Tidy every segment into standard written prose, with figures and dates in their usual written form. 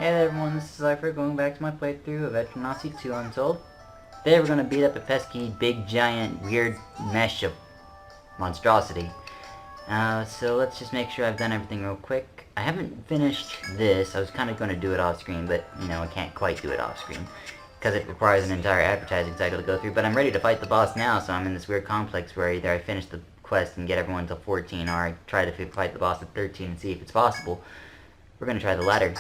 Hey there everyone, this is Cypher, going back to my playthrough of Etrian 2 Untold. Today we're going to beat up a pesky, big, giant, weird mesh of monstrosity. So let's just make sure I've done everything real quick. I haven't finished this. I was kind of going to do it off screen, but, you know, I can't quite do it off screen, because it requires an entire advertising cycle to go through. But I'm ready to fight the boss now, so I'm in this weird complex where either I finish the quest and get everyone to 14, or I try to fight the boss at 13 and see if it's possible. We're going to try the latter.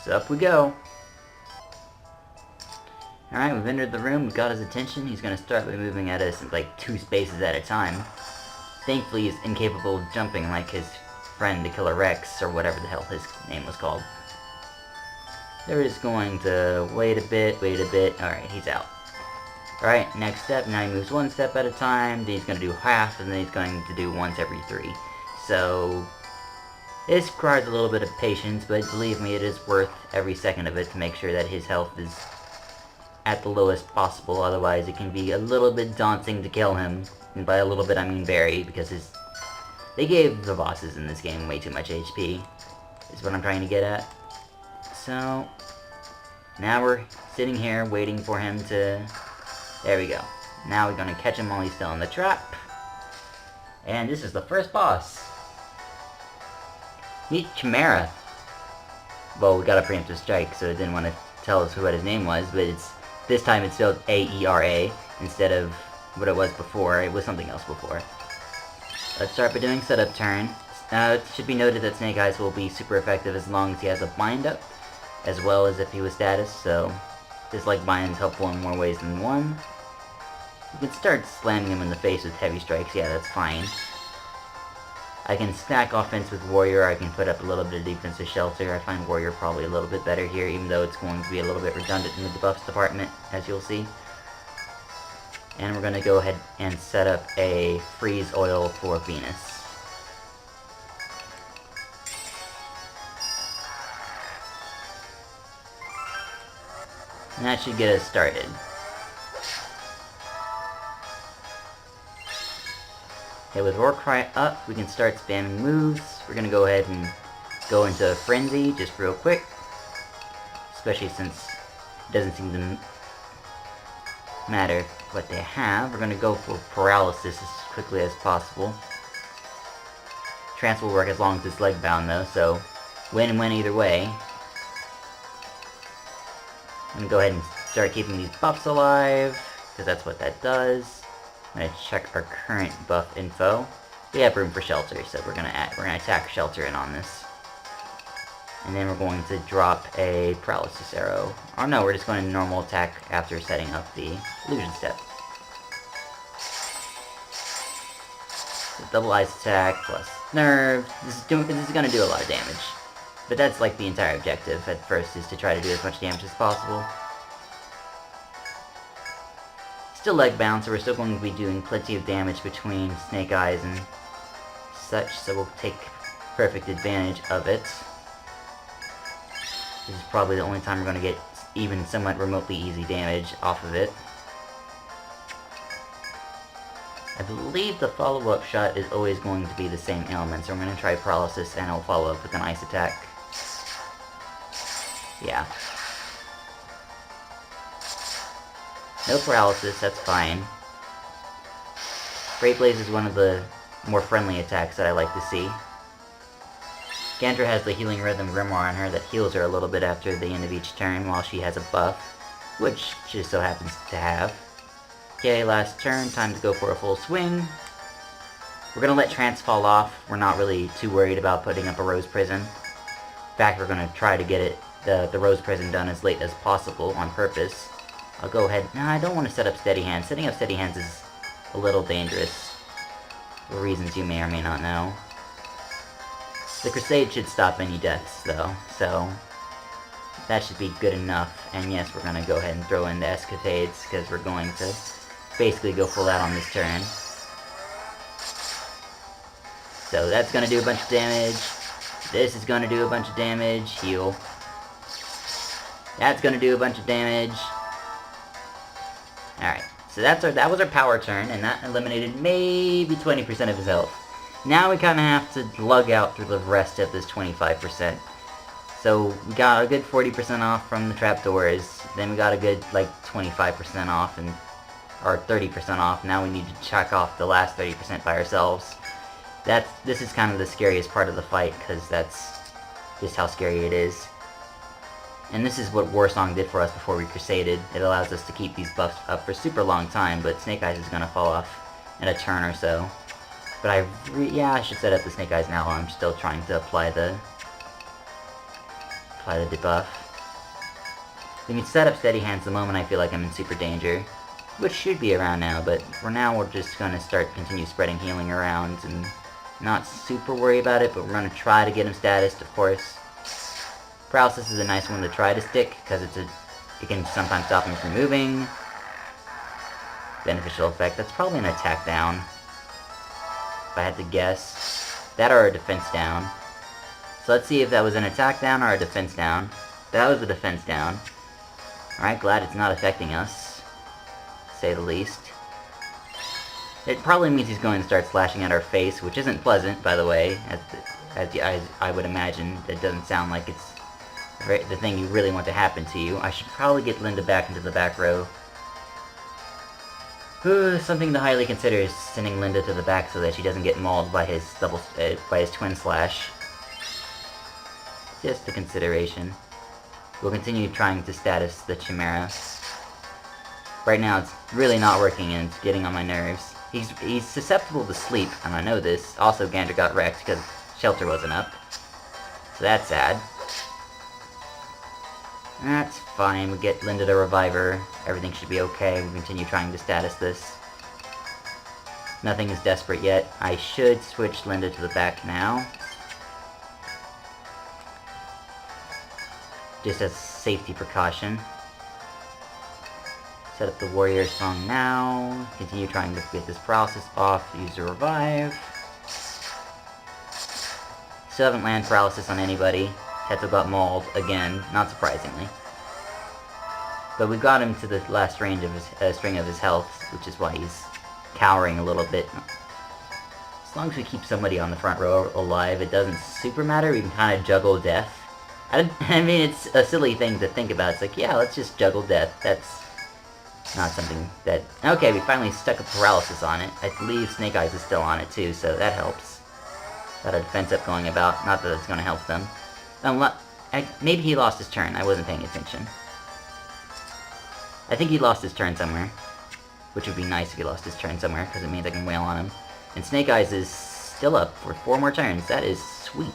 So up we go. Alright, we've entered the room, we've got his attention. He's going to start by moving at us like 2 spaces at a time. Thankfully he's incapable of jumping like his friend the Killer Rex, or whatever the hell his name was called. They're just going to wait a bit. Alright, he's out. Alright, next step, now he moves 1 step at a time, then he's going to do half, and then he's going to do once every 3. So this requires a little bit of patience, but believe me, it is worth every second of it to make sure that his health is at the lowest possible. Otherwise, it can be a little bit daunting to kill him. And by a little bit, I mean very, because they gave the bosses in this game way too much HP, is what I'm trying to get at. So now we're sitting here waiting for him to... There we go. Now we're going to catch him while he's still in the trap. And this is the first boss. Meet Chimaera. Well, we got a preemptive strike, so it didn't want to tell us what his name was, but this time it's spelled A-E-R-A instead of what it was before. It was something else before. Let's start by doing setup turn. It should be noted that Snake Eyes will be super effective as long as he has a bind up, as well as if he was status, so this like bind is helpful in more ways than one. You can start slamming him in the face with heavy strikes, yeah, that's fine. I can stack offense with Warrior, I can put up a little bit of defense with Shelter. I find Warrior probably a little bit better here, even though it's going to be a little bit redundant in the debuffs department, as you'll see. And we're going to go ahead and set up a freeze oil for Venus. And that should get us started. Okay, with Roar Cry up, we can start spamming moves. We're going to go ahead and go into a Frenzy just real quick. Especially since it doesn't seem to matter what they have. We're going to go for Paralysis as quickly as possible. Trance will work as long as it's leg bound though, so win-win either way. I'm going to go ahead and start keeping these buffs alive, because that's what that does. I'm going to check our current buff info. We have room for Shelter, so we're gonna attack Shelter in on this. And then we're going to drop a Paralysis Arrow. Oh no, we're just going to normal attack after setting up the Illusion Step. So double Ice Attack plus Nerve. This is going to do a lot of damage. But that's like the entire objective at first, is to try to do as much damage as possible. Still leg bound, so we're still going to be doing plenty of damage between Snake Eyes and such, so we'll take perfect advantage of it. This is probably the only time we're going to get even somewhat remotely easy damage off of it. I believe the follow-up shot is always going to be the same element, so I'm going to try Paralysis and I'll follow up with an Ice Attack. Yeah. No Paralysis, that's fine. Great Blaze is one of the more friendly attacks that I like to see. Gandra has the Healing Rhythm Grimoire on her that heals her a little bit after the end of each turn while she has a buff, which she just so happens to have. Okay, last turn, time to go for a full swing. We're going to let Trance fall off. We're not really too worried about putting up a Rose Prison. In fact, we're going to try to get the Rose Prison done as late as possible on purpose. I'll go ahead... No, I don't want to set up Steady Hands. Setting up Steady Hands is a little dangerous, for reasons you may or may not know. The Crusade should stop any deaths, though, so that should be good enough. And yes, we're going to go ahead and throw in the Escapades, because we're going to basically go full out on this turn. So that's going to do a bunch of damage. This is going to do a bunch of damage. Heal. That's going to do a bunch of damage. Alright, so that was our power turn, and that eliminated maybe 20% of his health. Now we kind of have to lug out through the rest of this 25%. So we got a good 40% off from the trapdoors, then we got a good like 25% off, and or 30% off. Now we need to check off the last 30% by ourselves. This is kind of the scariest part of the fight, because that's just how scary it is. And this is what Warsong did for us before we crusaded. It allows us to keep these buffs up for super long time, but Snake Eyes is gonna fall off in a turn or so. But yeah, I should set up the Snake Eyes now while I'm still trying to apply the debuff. We can set up Steady Hands the moment I feel like I'm in super danger, which should be around now, but for now we're just gonna continue spreading healing around and not super worry about it, but we're gonna try to get him statused, of course. Paralysis is a nice one to try to stick, because it can sometimes stop him from moving. Beneficial effect, that's probably an attack down, if I had to guess. That or a defense down. So let's see if that was an attack down or a defense down. That was a defense down. Alright, glad it's not affecting us, to say the least. It probably means he's going to start slashing at our face, which isn't pleasant, by the way, as I would imagine. It doesn't sound like it's the thing you really want to happen to you. I should probably get Linda back into the back row. Something to highly consider is sending Linda to the back so that she doesn't get mauled by his twin slash. Just a consideration. We'll continue trying to status the Chimaera. Right now it's really not working and it's getting on my nerves. He's susceptible to sleep, and I know this. Also, Gander got wrecked because shelter wasn't up. So that's sad. That's fine, we get Linda to revive her. Everything should be okay. We continue trying to status this. Nothing is desperate yet. I should switch Linda to the back now. Just as safety precaution. Set up the warrior song now. Continue trying to get this paralysis off. Use a revive. Still haven't landed paralysis on anybody. Teto got mauled again, not surprisingly. But we got him to the last range of his string of his health, which is why he's cowering a little bit. As long as we keep somebody on the front row alive, it doesn't super matter. We can kind of juggle death. I mean, it's a silly thing to think about. It's like, yeah, let's just juggle death. That's not something that... Okay, we finally stuck a paralysis on it. I believe Snake Eyes is still on it too, so that helps. Got a defense up going about. Not that it's going to help them. Maybe he lost his turn. I wasn't paying attention. I think he lost his turn somewhere. Which would be nice if he lost his turn somewhere, because it means I can wail on him. And Snake Eyes is still up for 4 more turns. That is sweet.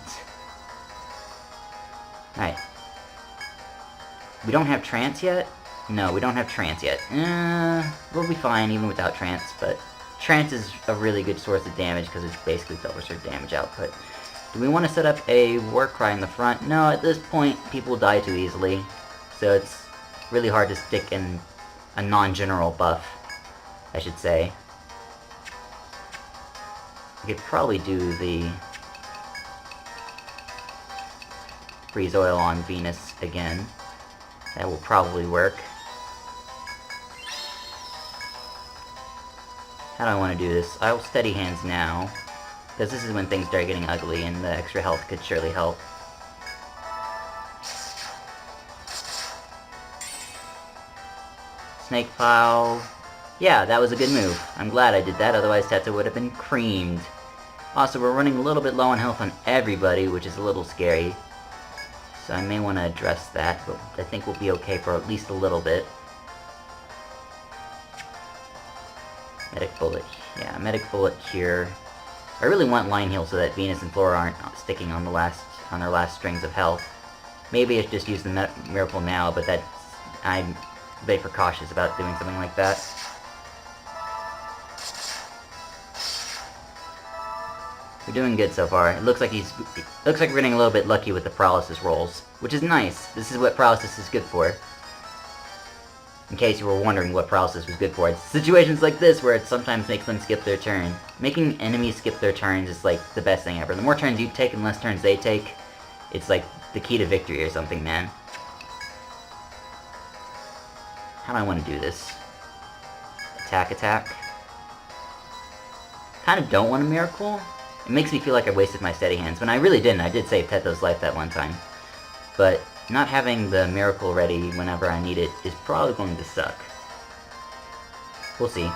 Alright. We don't have Trance yet? No, we don't have Trance yet. We'll be fine even without Trance, but Trance is a really good source of damage because it basically doubles our damage output. Do we want to set up a War Cry in the front? No, at this point, people die too easily. So it's really hard to stick in a non-general buff, I should say. We could probably do the Freeze Oil on Venus again. That will probably work. How do I want to do this? I will Steady Hands now, because this is when things start getting ugly and the extra health could surely help. Snake Pile. Yeah, that was a good move. I'm glad I did that, otherwise Teto would have been creamed. Also, we're running a little bit low on health on everybody, which is a little scary. So I may want to address that, but I think we'll be okay for at least a little bit. Medic Bullet. Yeah, Medic Bullet Cure. I really want Line Heal so that Venus and Flora aren't sticking on their last strings of health. Maybe I should just use the Miracle now, but I'm very precautious about doing something like that. We're doing good so far. It looks like we're getting a little bit lucky with the paralysis rolls, which is nice. This is what paralysis is good for. In case you were wondering what paralysis was good for, it's situations like this where it sometimes makes them skip their turn. Making enemies skip their turns is like the best thing ever. The more turns you take and less turns they take, it's like the key to victory or something, man. How do I want to do this? Attack. Kind of don't want a miracle. It makes me feel like I wasted my Steady Hands, when I really didn't. I did save Teto's life that one time. but not having the miracle ready whenever I need it is probably going to suck. We'll see.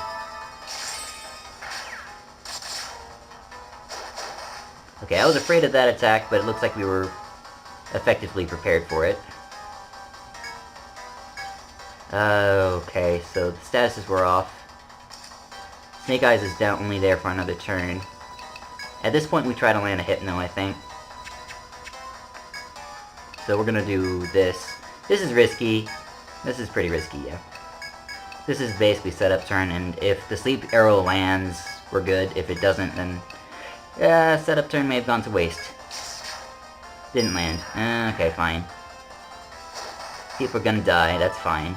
Okay, I was afraid of that attack, but it looks like we were effectively prepared for it. Okay, so the statuses were off. Snake Eyes is only there for another turn. At this point, we try to land a Hypno, I think. So we're gonna do this. This is risky. This is pretty risky, yeah. This is basically setup turn, and if the Sleep Arrow lands, we're good. If it doesn't, then setup turn may have gone to waste. Didn't land. Okay, fine. People are gonna die, that's fine.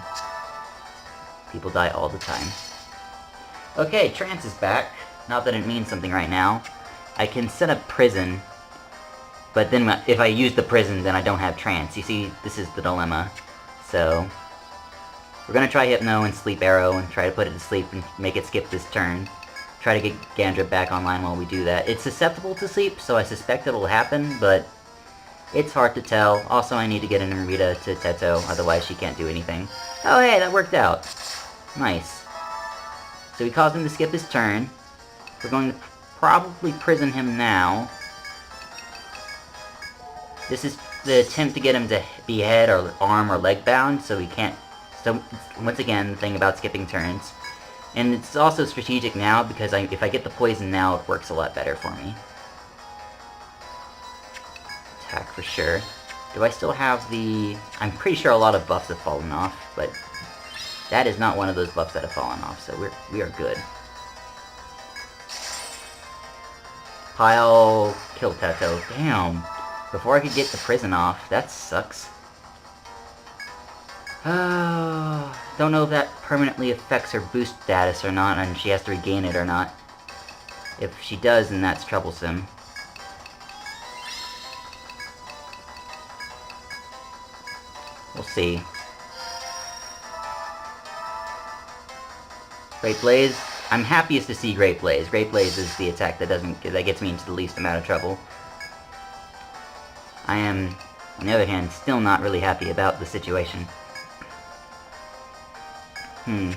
People die all the time. Okay, Trance is back. Not that it means something right now. I can set up Prison, but then if I use the Prison, then I don't have Trance. You see, this is the dilemma. So, we're gonna try Hypno and Sleep Arrow and try to put it to sleep and make it skip this turn. Try to get Gandra back online while we do that. It's susceptible to sleep, so I suspect it'll happen, but it's hard to tell. Also, I need to get an Amrita to Teto, otherwise she can't do anything. Oh hey, that worked out. Nice. So we caused him to skip his turn. We're going to probably prison him now. This is the attempt to get him to be head or arm or leg bound, so he can't... So, once again, the thing about skipping turns. And it's also strategic now, because if I get the poison now, it works a lot better for me. Attack for sure. Do I still have the... I'm pretty sure a lot of buffs have fallen off, but that is not one of those buffs that have fallen off, so we are good. Pile, kill Teto. Damn. Before I could get the prison off, that sucks. Don't know if that permanently affects her boost status or not, and she has to regain it or not. If she does, then that's troublesome. We'll see. Great Blaze. I'm happiest to see Great Blaze. Great Blaze is the attack that gets me into the least amount of trouble. I am, on the other hand, still not really happy about the situation. It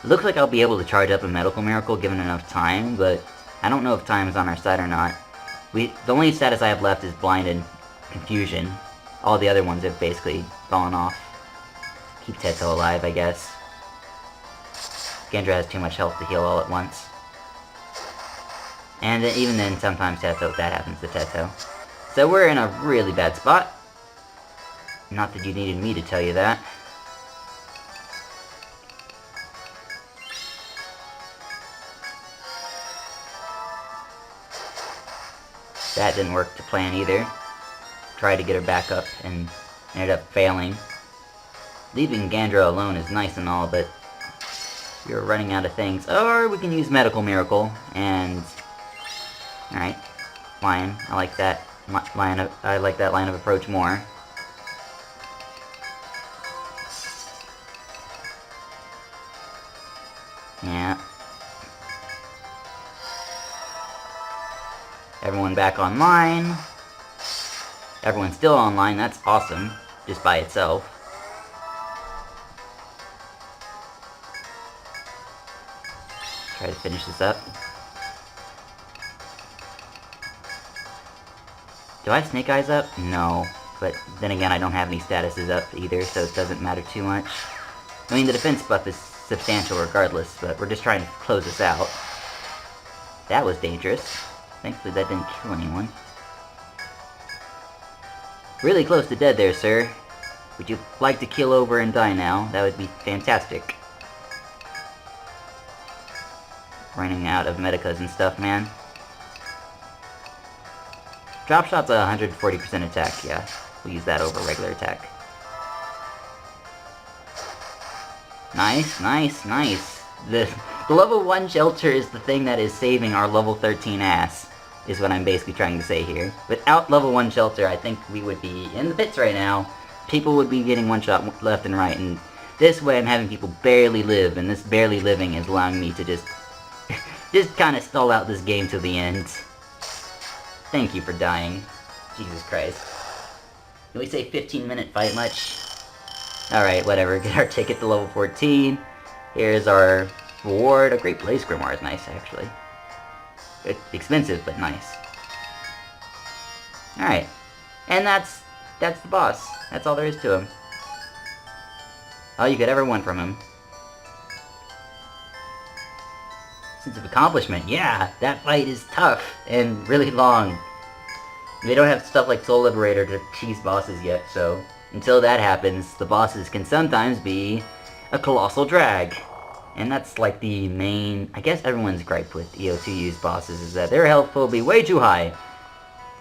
looks like I'll be able to charge up a Medical Miracle given enough time, but I don't know if time is on our side or not. The only status I have left is Blind and Confusion. All the other ones have basically fallen off. Keep Teto alive, I guess. Gandra has too much health to heal all at once. And even then, sometimes that happens to Teto. So we're in a really bad spot. Not that you needed me to tell you that. That didn't work to plan either. Tried to get her back up and ended up failing. Leaving Gandra alone is nice and all, but we're running out of things. Or we can use Medical Miracle and... Alright. Lion. I like that line of approach more. Yeah. Everyone back online. Everyone's still online, that's awesome. Just by itself. Try to finish this up. Do I have Snake Eyes up? No. But then again, I don't have any statuses up either, so it doesn't matter too much. I mean, the defense buff is substantial regardless, but we're just trying to close this out. That was dangerous. Thankfully that didn't kill anyone. Really close to dead there, sir. Would you like to keel over and die now? That would be fantastic. Running out of medicas and stuff, man. Drop shot's a 140% attack, yeah. We'll use that over regular attack. Nice, nice, nice. The level 1 shelter is the thing that is saving our level 13 ass, is what I'm basically trying to say here. Without level 1 shelter, I think we would be in the pits right now. People would be getting one shot left and right, and this way I'm having people barely live, and this barely living is allowing me to just kind of stall out this game to the end. Thank you for dying. Jesus Christ. Can we say 15-minute fight much? Alright, whatever. Get our ticket to level 14. Here's our reward. A Great Blaze Grimoire is nice, actually. It's expensive, but nice. Alright. And that's the boss. That's all there is to him. All you could ever want from him. Sense of accomplishment. Yeah, that fight is tough and really long. They don't have stuff like Soul Liberator to tease bosses yet, so until that happens, the bosses can sometimes be a colossal drag. And that's like the main... I guess everyone's gripe with EO2U's bosses is that their health will be way too high.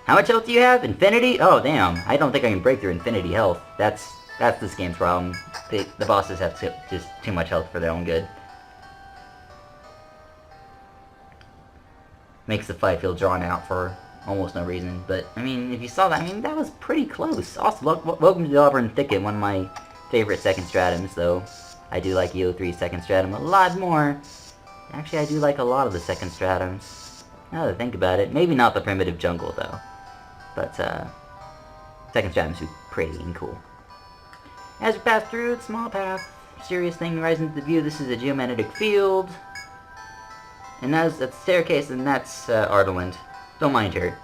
How much health do you have? Infinity? Oh, damn. I don't think I can break through infinity health. That's this game's problem. The bosses have just too much health for their own good. Makes the fight feel drawn out for almost no reason. But, I mean, if you saw that, I mean, that was pretty close. Also, welcome to the Auburn Thicket, one of my favorite second stratums, though. I do like EO3's second stratum a lot more. Actually, I do like a lot of the second stratums. Now that I think about it. Maybe not the primitive jungle, though. But, second stratum's pretty and cool. As we pass through, it's a small path. Serious thing rising to the view. This is a geomagnetic field. And that's a staircase, and that's Ardaland. Don't mind her.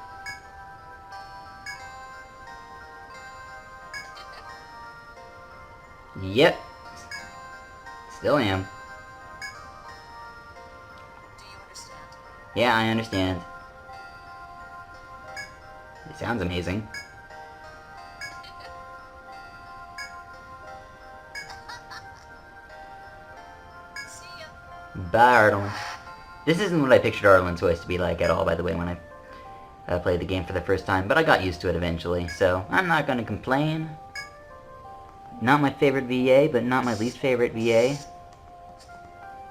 Yep. Still am. Do you understand? Yeah, I understand. It sounds amazing. See ya. Bye, Ardaland. This isn't what I pictured Ardaland's voice to be like at all, by the way, when I played the game for the first time, but I got used to it eventually, so I'm not gonna complain. Not my favorite VA, but not my least favorite VA.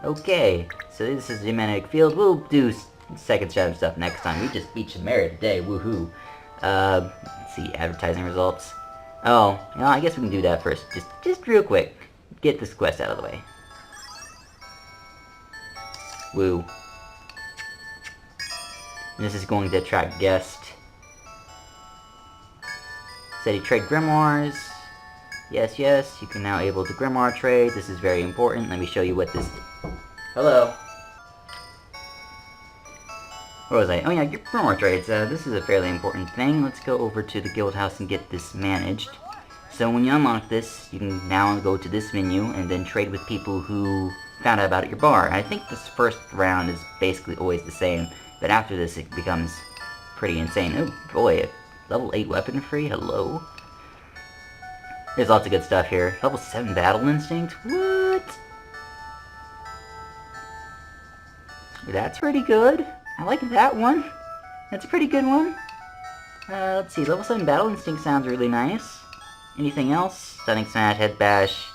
Okay, so this is the Geomagnetic Field. We'll do second stratum stuff next time. We just beat Chimaera today, woohoo. Let's see, advertising results. Oh, you know, I guess we can do that first. Just real quick. Get this quest out of the way. Woo. And this is going to attract guests. Steady trade grimoires. Yes, yes, you can now able to grimoire trade. This is very important. Let me show you what this... Hello. Where was I? Oh yeah, grimoire trades. This is a fairly important thing. Let's go over to the guild house and get this managed. So when you unlock this, you can now go to this menu and then trade with people who found out about it at your bar. I think this first round is basically always the same, but after this it becomes pretty insane. Oh boy, a level 8 weapon free? Hello? There's lots of good stuff here. Level 7 Battle Instinct? What? That's pretty good. I like that one. That's a pretty good one. Let's see, level 7 Battle Instinct sounds really nice. Anything else? Stunning Smash, Head Bash.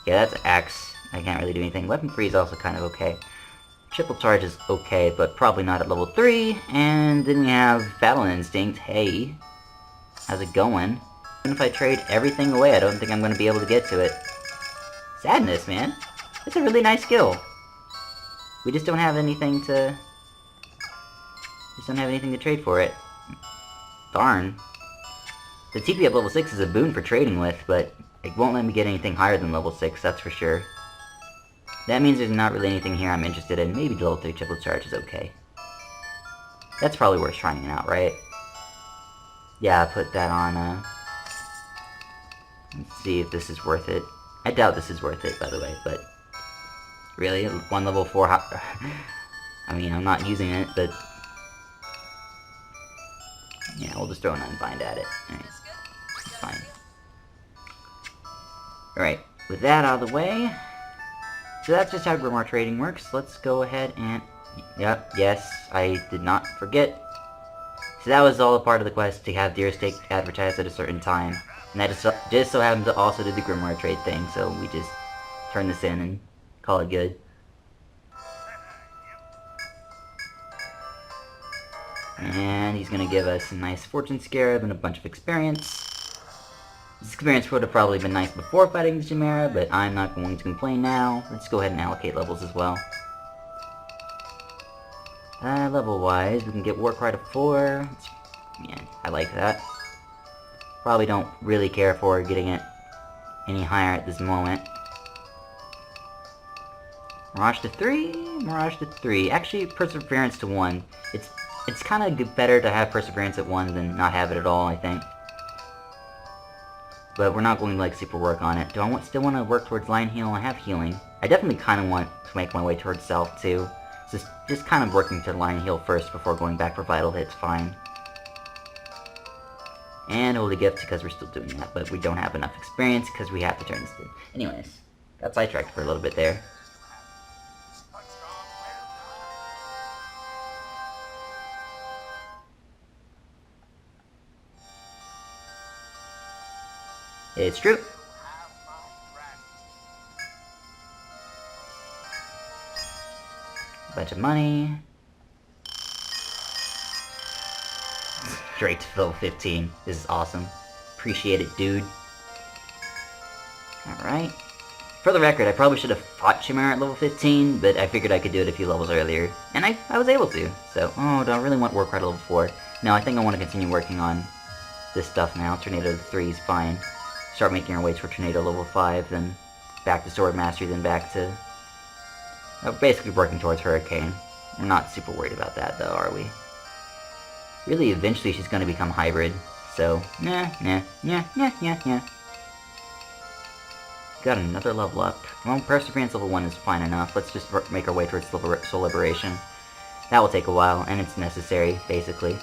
Yeah, that's Axe. I can't really do anything. Weapon free is also kind of okay. Triple charge is okay, but probably not at level 3. And then we have Battle Instinct. Hey, how's it going? Even if I trade everything away, I don't think I'm going to be able to get to it. Sadness, man. It's a really nice skill. We just don't have anything to... trade for it. Darn. The TP at level 6 is a boon for trading with, but it won't let me get anything higher than level 6, that's for sure. That means there's not really anything here I'm interested in. Maybe level 3 triple charge is okay. That's probably worth trying out, right? Yeah, put that on, let's see if this is worth it. I doubt this is worth it, by the way, but... Really? One level 4 I mean, I'm not using it, but... Yeah, we'll just throw an unbind at it. Alright. It's fine. Alright, with that out of the way... So that's just how grimoire trading works. Let's go ahead and... Yep, yes, I did not forget. So that was all a part of the quest to have Deer Steak advertised at a certain time. And that just so happened to also do the grimoire trade thing, so we just turn this in and call it good. And he's gonna give us a nice Fortune Scarab and a bunch of experience. This experience would have probably been nice before fighting the Chimaera, but I'm not going to complain now. Let's go ahead and allocate levels as well. Level-wise, we can get Warcry to 4. Let's Yeah, I like that. Probably don't really care for getting it any higher at this moment. Mirage to 3, Mirage to 3. Actually, Perseverance to 1. It's kind of better to have Perseverance at 1 than not have it at all, I think. But we're not going to like super work on it. Do I still want to work towards Line Heal? I have healing. I definitely kind of want to make my way towards Self too. Just kind of working to Line Heal first before going back for Vital Hit's fine. And Holy Gift because we're still doing that, but we don't have enough experience because we have to turn this in. Anyways, got sidetracked for a little bit there. It's true. Bunch of money. Straight to level 15. This is awesome. Appreciate it, dude. Alright. For the record, I probably should have fought Chimaera at level 15, but I figured I could do it a few levels earlier. And I was able to. So, oh, do I really want Warcry at level 4? No, I think I want to continue working on this stuff now. Tornado to 3 is fine. Start making our way toward Tornado level 5, then back to Sword Mastery, then back to... basically working towards Hurricane. We're not super worried about that, though, are we? Really, eventually she's gonna become hybrid, so... Nah. Got another level up. Well, Perseverance level 1 is fine enough. Let's just make our way towards Soul Liberation. That will take a while, and it's necessary, basically.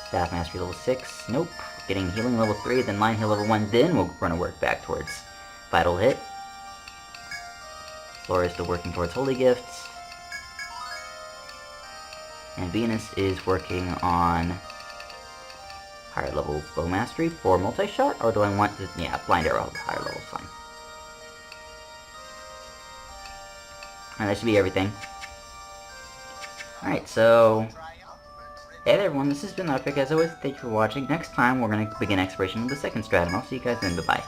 Staff Mastery level 6. Nope. Getting Healing level 3, then Line Heal level 1, then we're gonna work back towards Vital Hit. Flora is still working towards Holy Gifts. And Venus is working on higher level Bow Mastery for multi-shot, or do I want to... Yeah, Blind Arrow, higher level, fine. Alright, that should be everything. Alright, so... Hey there everyone, this has been Epic. As always, thank you for watching. Next time, we're going to begin exploration of the second stratum. I'll see you guys then. Bye-bye.